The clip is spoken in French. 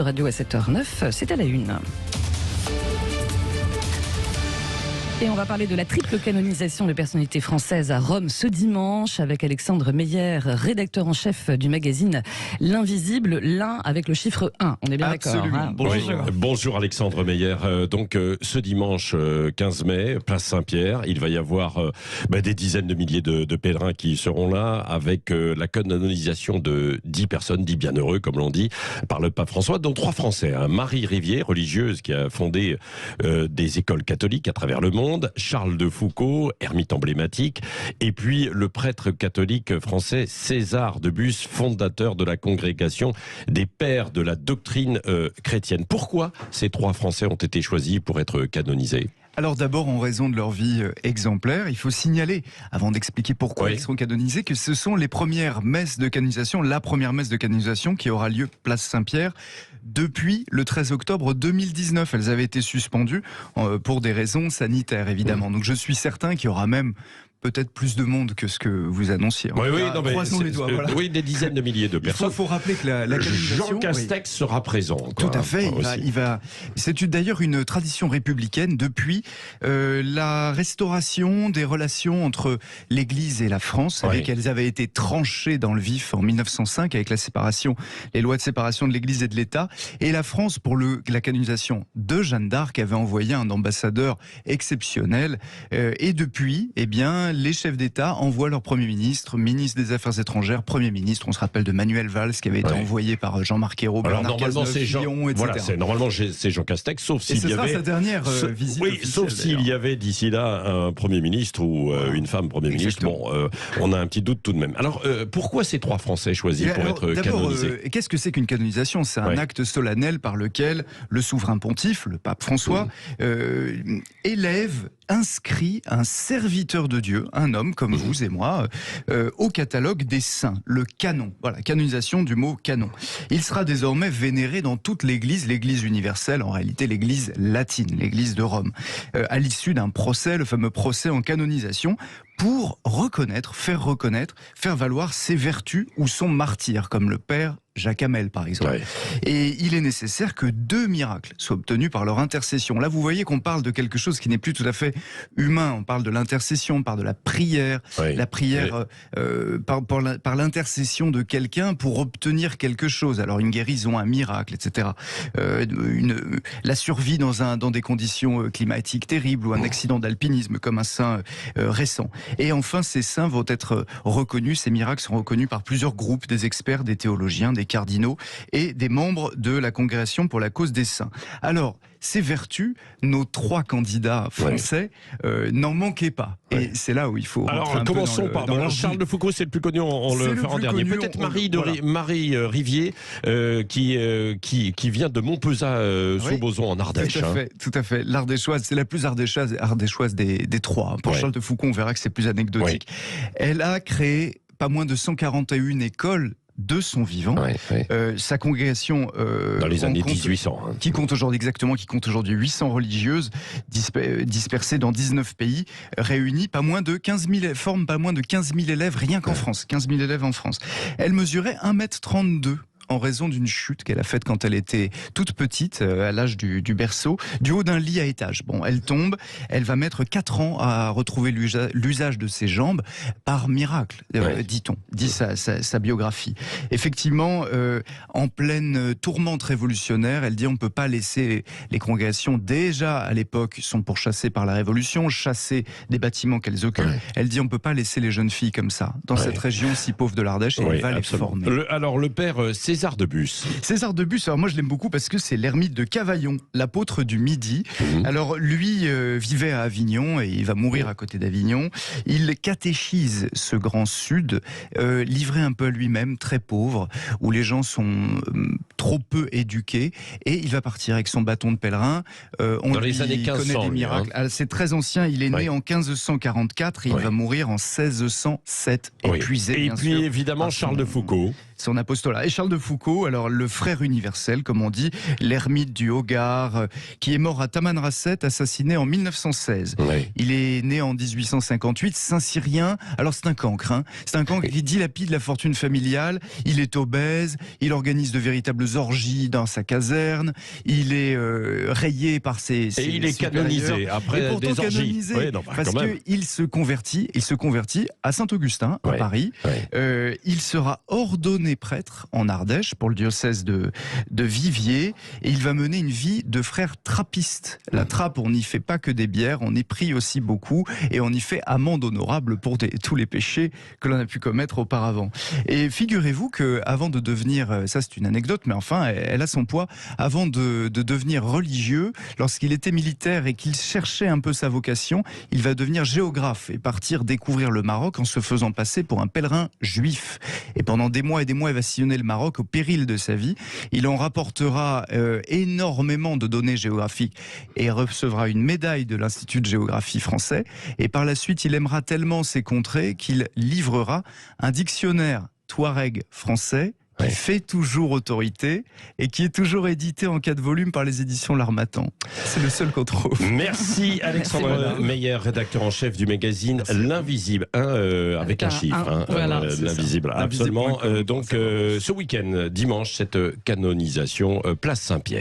Radio à 7h09, c'est à la une. Et on va parler de la triple canonisation de personnalités françaises à Rome ce dimanche avec Alexandre Meyer, rédacteur en chef du magazine L'Invisible, l'un avec le chiffre 1. On est bien d'accord, hein? Bonjour. Oui, bonjour Alexandre Meyer. Donc ce dimanche 15 mai, place Saint-Pierre, il va y avoir des dizaines de milliers de pèlerins qui seront là avec la canonisation de 10 personnes, 10 bienheureux comme l'on dit, par le pape François, dont 3 Français. Marie Rivier, religieuse qui a fondé des écoles catholiques à travers le monde, Charles de Foucauld, ermite emblématique, et puis le prêtre catholique français César de Bus, fondateur de la congrégation des pères de la doctrine chrétienne. Pourquoi ces 3 Français ont été choisis pour être canonisés ? Alors d'abord, en raison de leur vie exemplaire, il faut signaler, avant d'expliquer pourquoi ils seront canonisés, que ce sont les premières messes de canonisation, la première messe de canonisation qui aura lieu place Saint-Pierre depuis le 13 octobre 2019. Elles avaient été suspendues pour des raisons sanitaires, évidemment. Donc je suis certain qu'il y aura même peut-être plus de monde que ce que vous annonciez. Croisons les doigts. Voilà. Oui, des dizaines de milliers de personnes. Il faut rappeler que la canonisation... Jean Castex sera présent. Tout à fait. C'est d'ailleurs une tradition républicaine depuis la restauration des relations entre l'Église et la France, avec qu'elles avaient été tranchées dans le vif en 1905 avec les lois de séparation de l'Église et de l'État. Et la France, pour la canonisation de Jeanne d'Arc, avait envoyé un ambassadeur exceptionnel. Et depuis, les chefs d'État envoient leur Premier ministre, ministre des Affaires étrangères, Premier ministre. On se rappelle de Manuel Valls qui avait été envoyé par Jean-Marc Ayrault, Bernard Cazeneuve, Fillon, etc. Normalement, c'est Jean Castex, sauf s'il y avait... sa dernière visite officielle, sauf s'il y avait d'ici là un Premier ministre ou une femme Premier ministre. Bon, on a un petit doute tout de même. Alors, pourquoi ces 3 Français choisis pour être canonisés ? Qu'est-ce que c'est qu'une canonisation ? C'est un acte solennel par lequel le souverain pontife, le pape François, inscrit un serviteur de Dieu, un homme comme vous et moi, au catalogue des saints, le canon. Voilà, canonisation du mot canon. Il sera désormais vénéré dans toute l'Église universelle, en réalité l'Église latine, l'Église de Rome, à l'issue d'un procès, le fameux procès en canonisation, pour faire valoir ses vertus ou son martyr, comme le père Jacques Hamel, par exemple. Et il est nécessaire que 2 miracles soient obtenus par leur intercession. Là, vous voyez qu'on parle de quelque chose qui n'est plus tout à fait humain. On parle de l'intercession, on parle de la prière. La prière par l'intercession de quelqu'un pour obtenir quelque chose. Alors, une guérison, un miracle, etc. La survie dans des conditions climatiques terribles ou un accident d'alpinisme, comme un saint récent. Et enfin, ces saints vont être reconnus, ces miracles seront reconnus par plusieurs groupes, des experts, des théologiens, des cardinaux et des membres de la congrégation pour la cause des saints. Alors, ces vertus, nos 3 candidats français n'en manquaient pas. Et c'est là où il faut... Alors, commençons par... Charles de Foucauld, c'est le plus connu, on le fera en dernier. Peut-être Marie Rivier, qui vient de Montpezat-sous-Bozon, en Ardèche. Tout à fait. L'Ardéchoise, c'est la plus ardéchoise des 3. Pour Charles de Foucauld, on verra que c'est plus anecdotique. Elle a créé pas moins de 141 écoles de son vivant. Sa congrégation dans les années 1800 qui compte aujourd'hui 800 religieuses dispersées dans 19 pays, réunies forment pas moins de 15 000 élèves rien qu'en France, 15 000 élèves en France. Elle mesurait 1,32 m en raison d'une chute qu'elle a faite quand elle était toute petite, à l'âge du berceau, du haut d'un lit à étage. Bon, elle tombe, elle va mettre 4 ans à retrouver l'usage de ses jambes, par miracle, dit-on, dit sa biographie. Effectivement, en pleine tourmente révolutionnaire, elle dit on ne peut pas laisser les congrégations, déjà à l'époque, sont pourchassées par la Révolution, chasser des bâtiments qu'elles occupent. Elle dit on ne peut pas laisser les jeunes filles comme ça, dans cette région si pauvre de l'Ardèche, et elle va les former. Alors, le père César de Bus. César de Bus, alors moi je l'aime beaucoup parce que c'est l'ermite de Cavaillon, l'apôtre du Midi. Alors lui vivait à Avignon et il va mourir à côté d'Avignon. Il catéchise ce grand sud, livré un peu à lui-même, très pauvre, où les gens sont trop peu éduqués, et il va partir avec son bâton de pèlerin. Dans les années 1500, connaît des miracles. C'est très ancien, il est né en 1544 et il va mourir en 1607, épuisé. Et puis évidemment Charles de Foucauld. Son apostolat. Et Charles de Foucauld, Foucault, alors le frère universel, comme on dit, l'ermite du Hogar, qui est mort à Tamanrasset, assassiné en 1916. Oui. Il est né en 1858, Saint-Cyrien. Alors c'est un cancre, hein. C'est un cancre qui dilapide la fortune familiale. Il est obèse, il organise de véritables orgies dans sa caserne. Il est rayé par ses Et il est canonisé après et pourtant des orgies. canonisé, Oui, parce qu'il se convertit à Saint-Augustin, à Paris. Il sera ordonné prêtre en Ardèche pour le diocèse de Viviers, et il va mener une vie de frère trappiste. La trappe, on n'y fait pas que des bières, on y prie aussi beaucoup, et on y fait amende honorable pour tous les péchés que l'on a pu commettre auparavant. Et figurez-vous que avant de devenir, ça c'est une anecdote, mais enfin elle a son poids, avant de devenir religieux, lorsqu'il était militaire et qu'il cherchait un peu sa vocation, il va devenir géographe et partir découvrir le Maroc en se faisant passer pour un pèlerin juif. Et pendant des mois et des mois, il va sillonner le Maroc au péril de sa vie. Il en rapportera énormément de données géographiques et recevra une médaille de l'Institut de géographie français. Et par la suite, il aimera tellement ces contrées qu'il livrera un dictionnaire touareg français qui fait toujours autorité et qui est toujours édité en 4 volumes par les éditions L'Harmattan. C'est le seul qu'on trouve. Merci Alexandre Meyer, rédacteur en chef du magazine L'Invisible, avec un chiffre. Voilà, L'Invisible, absolument. Donc ce week-end, dimanche, cette canonisation, place Saint-Pierre.